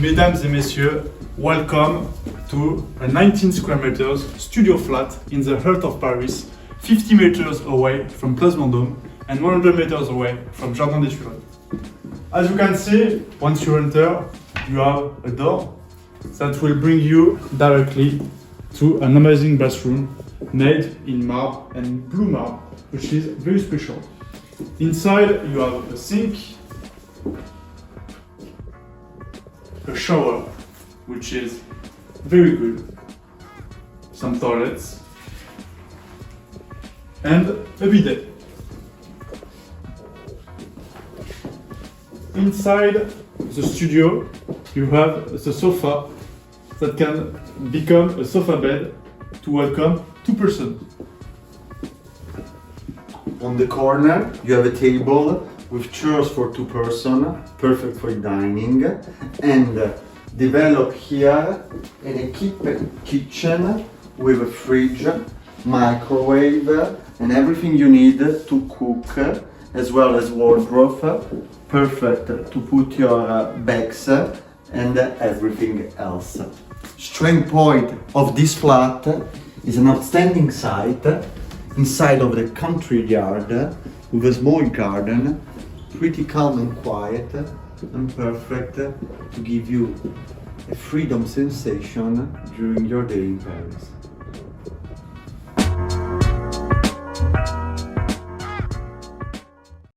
Mesdames et messieurs, welcome to a 19 square meters studio flat in the heart of Paris, 50 meters away from Place Vendôme and 100 meters away from Jardin des Tuileries. As you can see, once you enter, you have a door that will bring you directly to an amazing bathroom made in marble and blue marble, which is very special. Inside you have a sink, a shower, which is very good, some toilets, and a bidet. Inside the studio, you have the sofa that can become a sofa bed to welcome two persons. On the corner, you have a table with chairs for two persons, perfect for dining, and develop here an equipped kitchen with a fridge, microwave, and everything you need to cook, as well as wardrobe, perfect to put your bags and everything else. Strength point of this flat is an outstanding site inside of the country yard with a small garden, pretty calm and quiet, and perfect to give you a freedom sensation during your day in Paris.